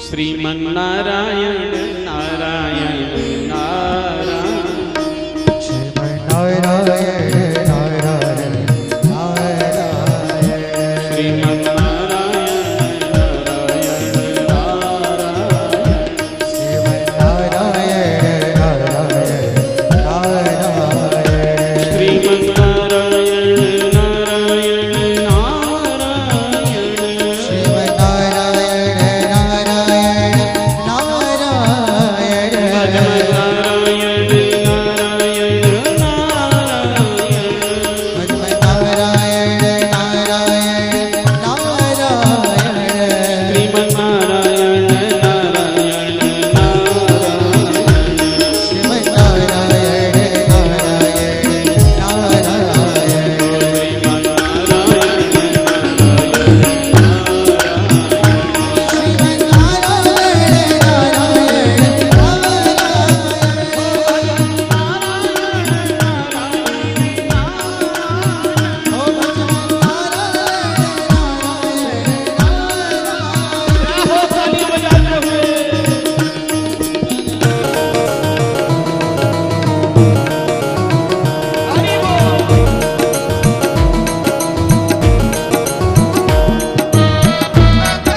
श्रीमन्नारायण नारायण नारायण श्रीमन्नारायण नारायण नारायण श्रीमन्नारायण नारायण नारायण श्रीमन्नारायण नारायण नारायण श्रीमन्नारायण नारायण नारायण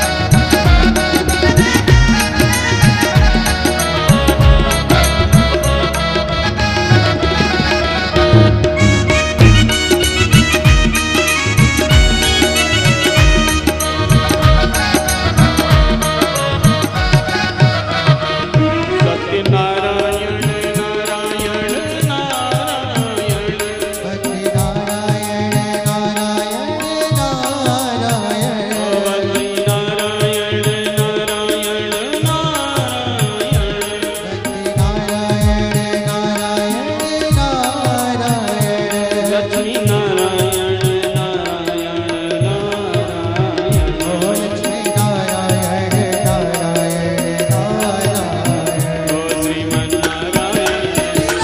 श्रीमन्नारायण नारायण नारायण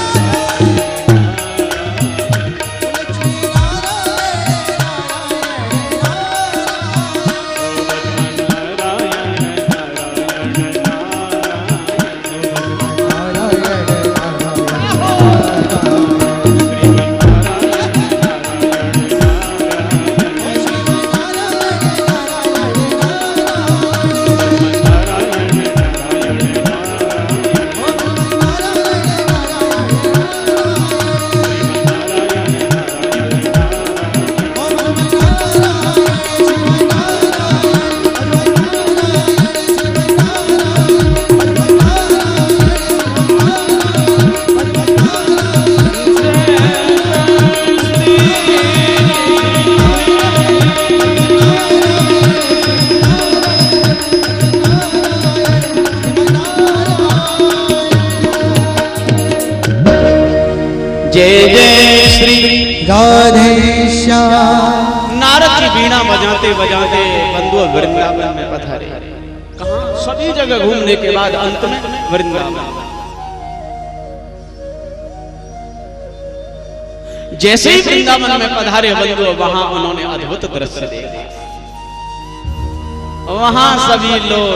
जय जय श्री राधे श्याम। नारद की वीणा बजाते बजाते बंधु वृंदावन में पधारे। कहां? सभी जगह घूमने के बाद अंत में वृंदावन। जैसे ही वृंदावन में पधारे बंधु, वहां उन्होंने अद्भुत दृश्य देखा। वहां सभी लोग,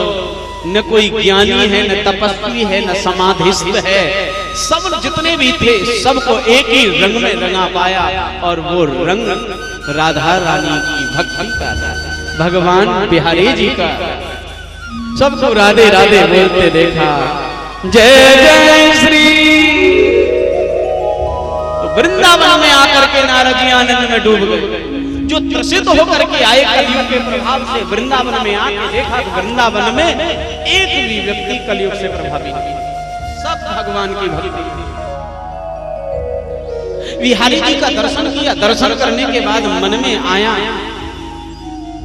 न कोई ज्ञानी है, न तपस्वी है, न समाधिस्थ है, सब जितने भी थे सबको एक ही रंग में रंगा पाया। और वो रंग राधा रानी की भक्ति का, भगवान बिहारी जी का। सबको राधे राधे बोलते देखा। जय जय श्री। वृंदावन में आकर के नारद जी आनंद में डूब गए। जो त्रसित होकर के आए कलयुग के प्रभाव से, वृंदावन में आके देखा तो वृंदावन में एक भी व्यक्ति कलयुग से प्रभावित नहीं, सब भगवान की भक्ति। बिहारी जी का दर्शन किया। दर्शन करने के बाद मन में आया,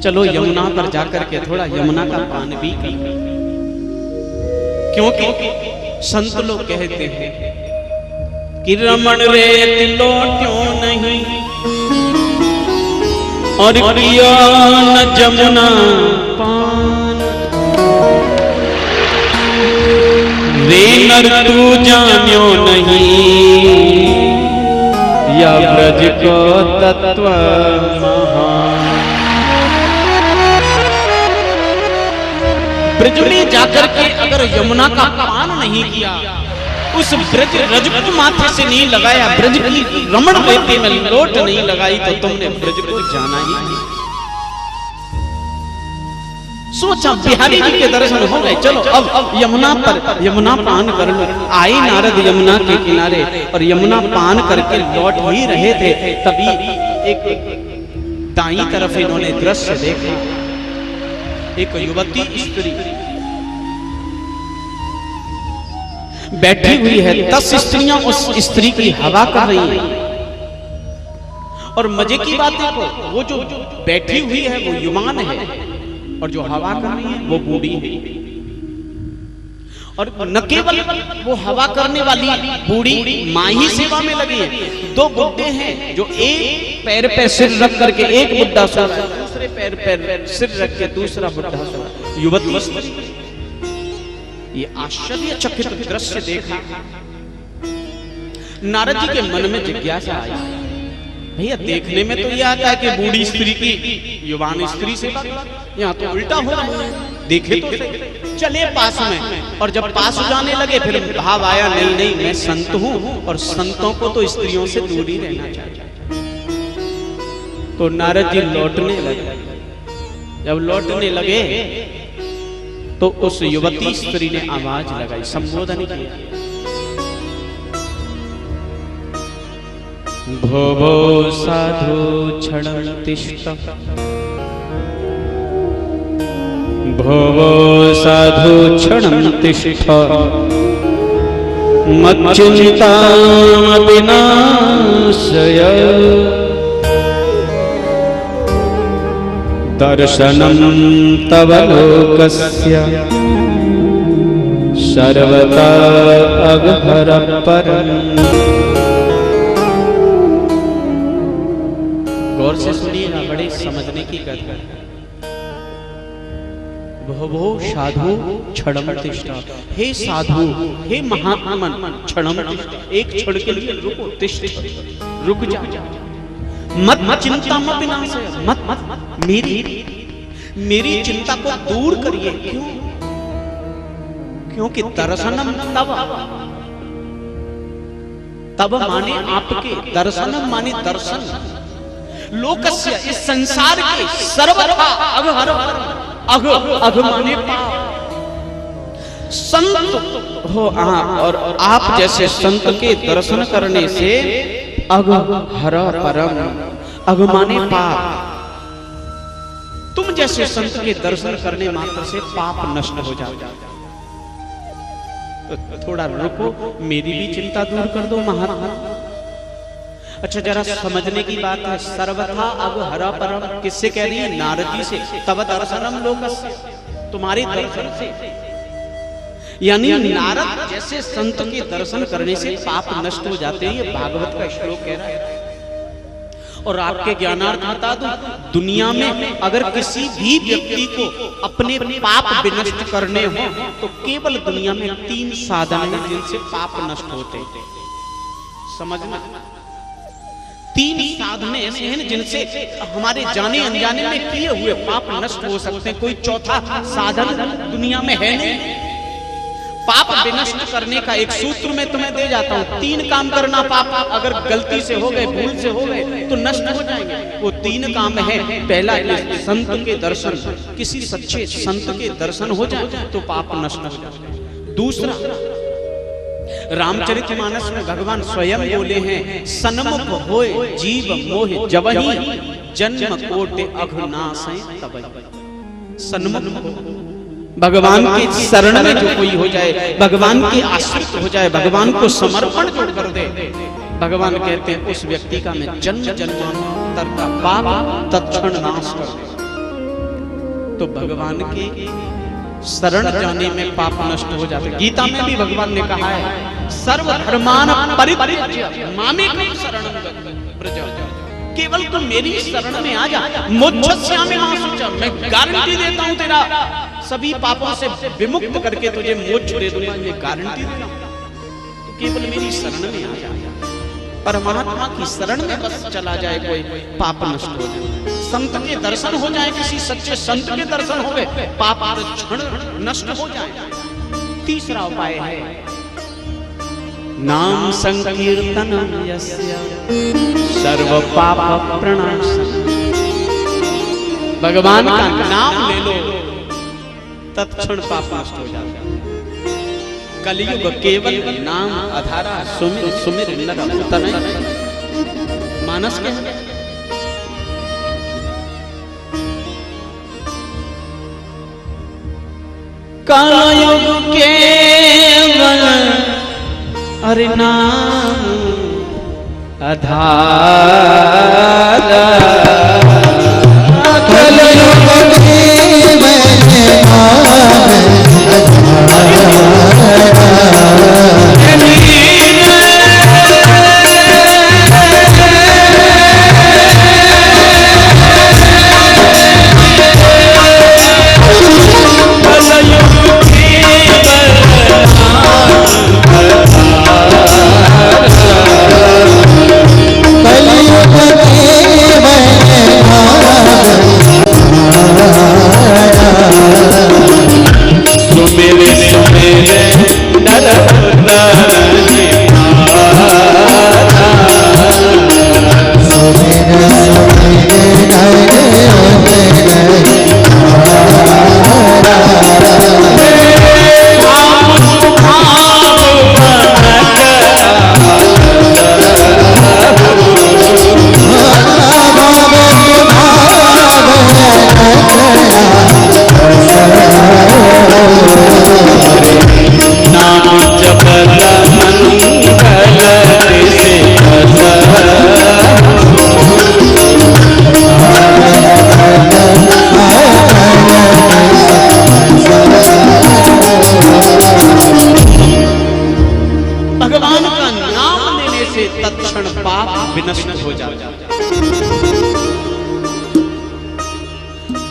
चलो यमुना पर जाकर के थोड़ा यमुना का पान भी पी। क्योंकि संत लोग कहते हैं कि रमण रे तिलोट्यो नहीं और पिया न जमुना पान। रे नर तू जान्यो नहीं या ब्रज को तत्व महान। ब्रज में जाकर के अगर यमुना का पान नहीं किया, उस ब्रज रज को माथे से नहीं लगाया, ब्रज की रमण रेती में लोट नहीं लगाई, तो तुमने ब्रज को जाना ही नहीं। सोचा बिहारी जी के दर्शन हो गए, चलो अब यमुना पर यमुना पान कर लो। आई नारद यमुना के किनारे और यमुना पान करके लौट ही रहे थे, तभी एक दाईं तरफ इन्होंने दृश्य देखा। एक युवती स्त्री बैठी हुई है, 10 स्त्रियां उस स्त्री की हवा कर रही हैं। और मजे की बात देखो, वो जो बैठी हुई है वो युवान है और जो हवा कर रही है वो बूढ़ी है। और न केवल वो हवा करने वाली बूढ़ी मां ही सेवा में लगी है, 2 बुड्ढे हैं जो एक पैर पे सिर रख करके, एक बुड्ढा सो रहा है, दूसरे पैर पे सिर रख के दूसरा बुड्ढा सो रहा है। युवती ये आश्चर्यचकित दृश्य देखा, नारद जी के मन में जिज्ञासा आई। भैया देखने में तो ये आता है कि बूढ़ी स्त्री की युवान स्त्री से, यहाँ तो उल्टा हो रहा है। देखे तो चले पास में, और जब पास जाने लगे फिर भाव आया, नहीं नहीं मैं संत हूँ और संतों को तो स्त्रियों से दूर ही रहना चाहिए। तो नारद जी लौटने लगे। जब लौटने लगे तो उस युवती स्त्री ने आवाज लगाई, संबोधन किया, भो साधु क्षणं तिष्ठ, भो साधु क्षणं तिष्ठ, मच्चिन्तामपि नाशय, दर्शनं तव लोकस्य सर्वथा अघहर परम्। गौर से सुनिएगा, बड़े समझने की बात है। भो साधु क्षणं तिष्ठ, हे साधु हे महात्मन क्षणं तिष्ठ, एक क्षण के लिए रुको, तिष्ठ रुक जा, मत चिंता मत विनाशय, मत मेरी चिंता को दूर करिए। क्यों? क्योंकि दर्शनम तब माने आपके, दर्शनम माने दर्शन, लोकस्य इस संसार के, सर्वथा अघहर, अघ माने पाप, संत हो और आप जैसे संत के दर्शन करने से अघहर परम, अघ माने पाप, तुम जैसे संत के दर्शन करने मात्र से पाप नष्ट हो जाता। तो थोड़ा रुको, मेरी भी चिंता दूर कर दो महात्मा। अच्छा जरा समझने की बात है, सर्वथा अघहर परम किससे कह रही है? नारद जी से। तब दर्शनम लोकस्य, तुम्हारे दर्शन से, यानी नारद जैसे संत के दर्शन करने से पाप नष्ट हो जाते हैं। ये भागवत का श्लोक कह रहा है। और आपके ज्ञानार्थ बता दूं, दुनिया में अगर किसी भी व्यक्ति को अपने पाप विनष्ट करने हो तो केवल दुनिया में 3 साधन हैं जिनसे पाप नष्ट होते हैं। समझना, 3 साधन ऐसे हैं जिनसे हमारे जाने अनजाने में किए हुए पाप नष्ट हो सकते हैं। कोई चौथा साधन दुनिया में है नहीं। पाप विनष्ट करने का एक सूत्र मैं तुम्हें दे जाता हूं। 3 काम करना, पाप अगर गलती से हो गए, भूल से हो गए तो नष्ट हो जाएंगे। वो 3 काम है। पहला, संत के दर्शन, किसी सच्चे संत के दर्शन हो जाए तो पाप नष्ट हो जाए। दूसरा, रामचरितमानस में भगवान स्वयं बोले हैं, सन्मुख होए जीव मोहे जबहि, जन्म कोटि अघनाशय तबहि। सन्मुख भगवान के शरण में जो कोई हो जाए, भगवान के आश्रित हो जाए, भगवान को समर्पण जो कर दे, भगवान कहते हैं उस व्यक्ति का मैं जन्म जन्मांतर का पाप तत्क्षण नाश कर दे। तो भगवान के शरण जाने में पाप नष्ट हो जाते। गीता में भी भगवान ने कहा है, सर्वधर्मान परित्यज्य मामेकं शरणं व्रज, केवल तुम मेरी शरण में आ जा, मोक्षस्यामि मा शुचः, मैं गारंटी देता हूं तेरा सभी पापों से विमुक्त करके तुझे मोक्ष दे दूंगा, ये गारंटी देता हूं। तो केवल मेरी शरण में आ जा। परमात्मा की शरण में बस चला जाए कोई, पाप नष्ट हो जाए। संत के दर्शन हो जाए, किसी सच्चे संत के दर्शन हो गए, पाप क्षण नष्ट हो जाए। तीसरा उपाय है नाम संकीर्तनम यस्य सर्व पाप प्रणाशनम। भगवान का नाम ले लो, तत्क्षण पाप नष्ट हो जाता है। कलयुग केवल नाम आधारा, सुमिर सुमिर नर तनय। मानस के कलयुग केवल अरे नाम आधारा, कलयुग केवल नाम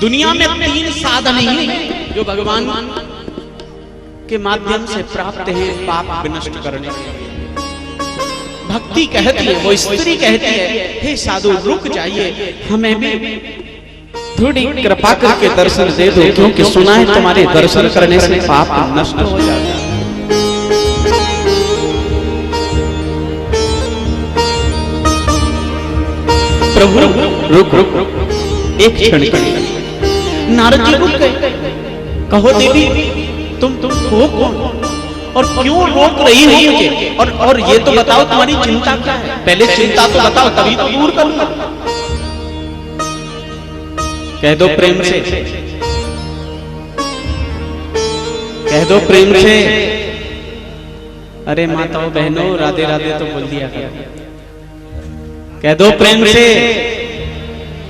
दुनिया में 3 साधन ही जो भगवान के माध्यम से प्राप्त हैं पाप विनष्ट करने के। भक्ति कहती है, वो स्त्री कहती है, हे साधु रुक जाइए, हमें भी थोड़ी कृपा करके दर्शन दे दो, क्योंकि सुना है तुम्हारे दर्शन करने से पाप नष्ट हो जाता है। प्रभु रुक रुक एक क्षण के लिए। नारद जी रुक गए। कहो देवी तुम हो कौन और क्यों रोक रही हो मुझे, और ये तो बताओ तुम्हारी चिंता क्या है। पहले चिंता तो बताओ, तभी तो दूर करूंगा। कह दो प्रेम से, कह दो प्रेम से। अरे माताओं बहनों राधे राधे तो बोल दिया करो। कह दो प्रेम से,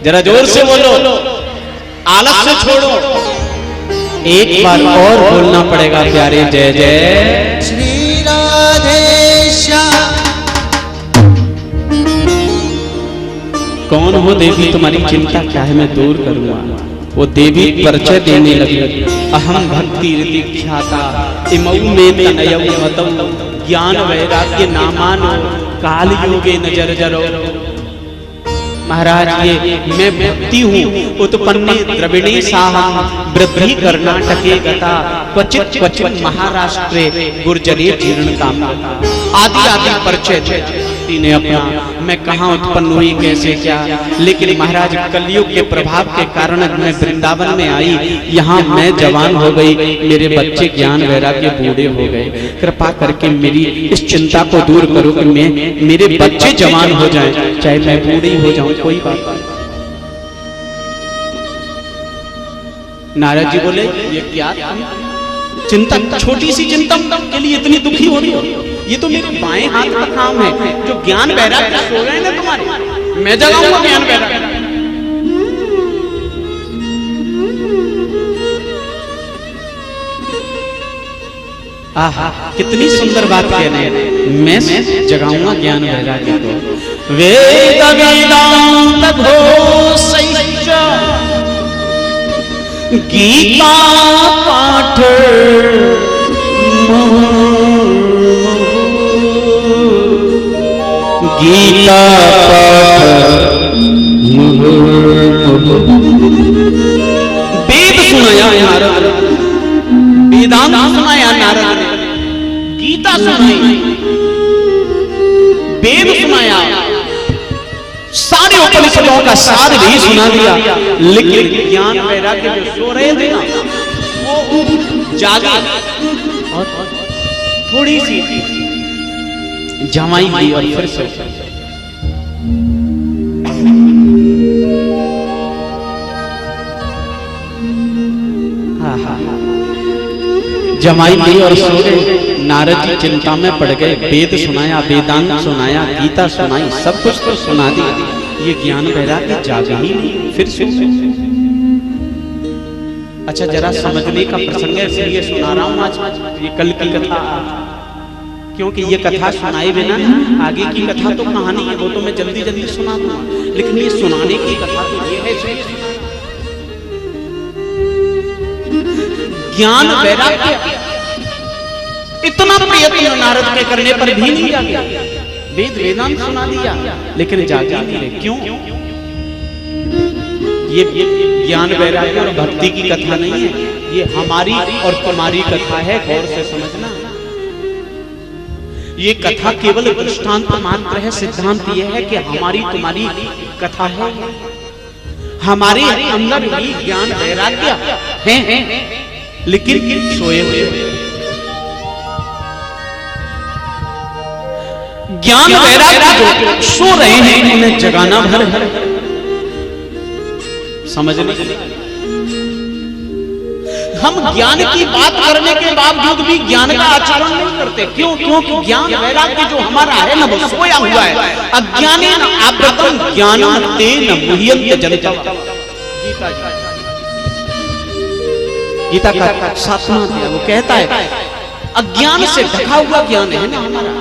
जरा जोर से बोलो, आलस से छोड़ो। एक बार और बोलना पड़ेगा प्यारे, जय जय श्री राधेश्याम। कौन हो देवी, तुम्हारी चिंता क्या है, मैं दूर करूंगा। वो देवी परिचय देने लगी। अहम भक्ति रीति ख्याता इमौ में तनयौ मतौ ज्ञान वैराग्य नामान काल योगे न जर्जरो। महाराज ये मैं भक्ति हूँ, उत्पन्ने द्रविणे साहम वृद्धि कर्नाटके गता क्वचित क्वचित महाराष्ट्रे गुर्जरे जीर्ण काम। आदि आदि परिचय ने अपना, मैं कहाँ उत्पन्न हुई, कैसे क्या। लेकिन महाराज कलयुग के प्रभाव के कारण मैं वृंदावन में आई, यहाँ मैं जवान हो गई, मेरे बच्चे ज्ञान वैराग्य बूढ़े हो गए। कृपा करके मेरी इस चिंता को दूर करो कि मैं मेरे बच्चे जवान हो जाएं, चाहे मैं बूढ़ी हो जाऊं, कोई बात नहीं। नारद जी बोले ये क्या चिंता, छोटी सी चिंता के लिए इतनी दुखी हो रही हो। ये तो मेरे बाएं हाथ का काम है, जो ज्ञान वैराग्य सो रहे हैं ना तुम्हारे, मैं जगाऊंगा ज्ञान वैराग्य। आहा कितनी सुंदर बात कह रहे हैं, मैं जगाऊंगा ज्ञान वैराग्य को। वेद वेदांत घोषैश्च गीता पाठ गीता पाठ वेद सुनाया नारद, वेदांत सुनाया नारद ने, गीता सुनाई, वेद सुनाया, सारे उपनिषदों का सार भी सुना दिया। लेकिन ज्ञान वैराग्य जो सो रहे थे ना, वो जागा और थोड़ी सी जमाई ली और फिर से जमाई ली और सो गए। नारद जी चिंता में पड़ गए। वेद सुनाया, वेदांत सुनाया, गीता सुनाई, सब कुछ तो सुना दिया, ये ज्ञान वैराग्य जागा ही नहीं, फिर सो गए। अच्छा जरा समझने का प्रसंग है, इसलिए सुना रहा हूं आज, ये कल की कथा, क्योंकि ये कथा सुनाए बिना आगे की कथा तो कहानी है, वो तो मैं जल्दी जल्दी सुना दूंगा, लेकिन ये सुनाने की कथा तो ये है। ज्ञान वैराग्य इतना प्रयत्न नारद के करने पर भी नहीं जागे। वेद वेदांत सुना दिया लेकिन जागे नहीं रहे, क्यों? ये ज्ञान वैराग्य और भक्ति की कथा नहीं है, ये हमारी और तुम्हारी कथा है, गौर से समझना। ये कथा केवल दृष्टांत मात्र है, सिद्धांत यह है कि हमारी तुम्हारी कथा है, हमारे अंदर भी ज्ञान वैराग्य है, लेकिन सोए हुए। ज्ञान वैराग्य सो रहे हैं, उन्हें जगाना भर है, समझने के लिए। हम ज्ञान की बात करने के बावजूद भी ज्ञान का आचरण नहीं करते, क्यों? क्योंकि ज्ञान वैराग्य जो हमारा है ना, वो सोया हुआ है। अज्ञानेन आवृतं ज्ञानं तेन मुह्यन्ते जनतः। गीता का सातवां अध्याय वो कहता है, अज्ञान से ढका हुआ ज्ञान है ना हमारा।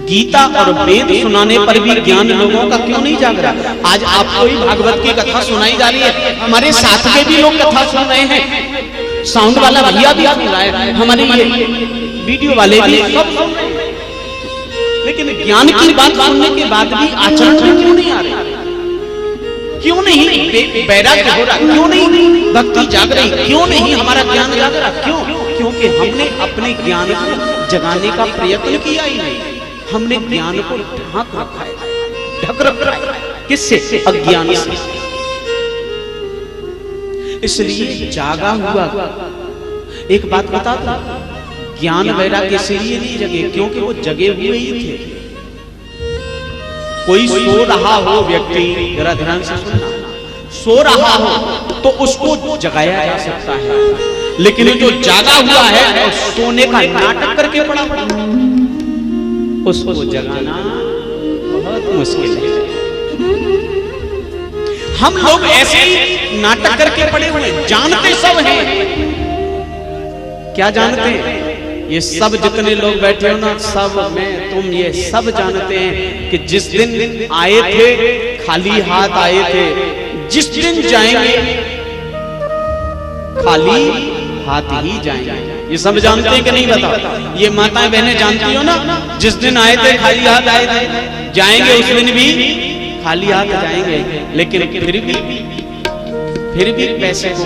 गीता और वेद सुनाने पर भी ज्ञान लोगों का क्यों नहीं जाग रहा? आज आपको ही भागवत की कथा सुनाई जा रही है, हमारे साथ के भी लोग कथा सुन रहे हैं, साउंड वाला भैया भी सुन रहा है, हमारे ये वीडियो वाले भी सब सुन रहे हैं, लेकिन ज्ञान की बात सुनने के बाद भी आचरण में क्यों नहीं आ रहे? क्यों नहीं वैराग्य हो रहा? क्यों नहीं भक्ति जाग रही? क्यों नहीं हमारा ज्ञान जाग रहा? क्यों? क्योंकि हमने अपने ज्ञान को जगाने का प्रयत्न किया ही नहीं, हमने ज्ञान को ढांक रखा है, ढक रखा है। किससे? अज्ञान से। इसलिए जागा हुआ, एक बात बता दो, ज्ञान वैराग्य इसलिए नहीं जगे क्योंकि वो जगे हुए ही थे। कोई सो रहा हो व्यक्ति, जरा ध्यान से सुनना, सो रहा हो तो उसको जगाया जा सकता है, लेकिन जो जागा हुआ है और सोने का नाटक करके पड़ा उसको जगाना बहुत मुश्किल है। हम लोग ऐसे ही नाटक करके पड़े हुए, जानते सब हैं। क्या जानते हैं? ये सब जितने लोग बैठे हो ना, सब मैं तुम ये सब जानते हैं कि जिस दिन आए थे खाली हाथ आए थे, जिस दिन जाएंगे खाली हाथ ही जाएंगे। ये सब जानते हैं कि नहीं? बताओ। ये माताएं बहनें जानती हो ना, जिस दिन आए थे खाली हाथ आए थे, जाएंगे उस दिन भी खाली हाथ जाएंगे। लेकिन फिर भी पैसे को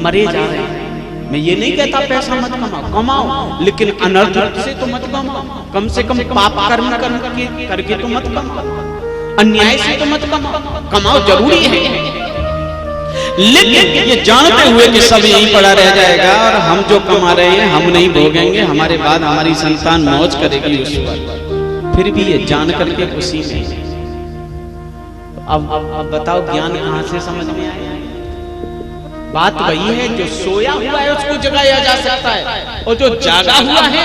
मरे जा रहे हैं। मैं ये नहीं कहता पैसा मत कमाओ, कमाओ, लेकिन अनर्थ से तो मत कमाओ, कम से कम पाप कर्म करके तो मत कमाओ, अन्याय से तो मत कमाओ। कमाओ जरूरी है, लेकिन ये जानते हुए कि सब यहीं पड़ा रह जाएगा और हम जो कमा रहे हैं हम नहीं भोगेंगे, हमारे बाद हमारी संतान मौज करेगी उस पर, फिर भी ये जान करके खुशी नहीं। अब बताओ ज्ञान कहां से समझ में आया? बात वही है, जो सोया हुआ है उसको जगाया जा सकता है, और जो जागा हुआ है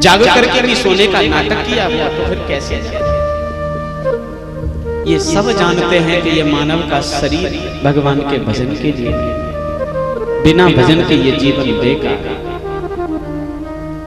जाग करके भी सोने का नाटक किया हुआ, तो फिर कैसे? ये सब जानते हैं कि ये मानव का शरीर भगवान के भजन के लिए, बिना भजन के ये जीवन बेकार।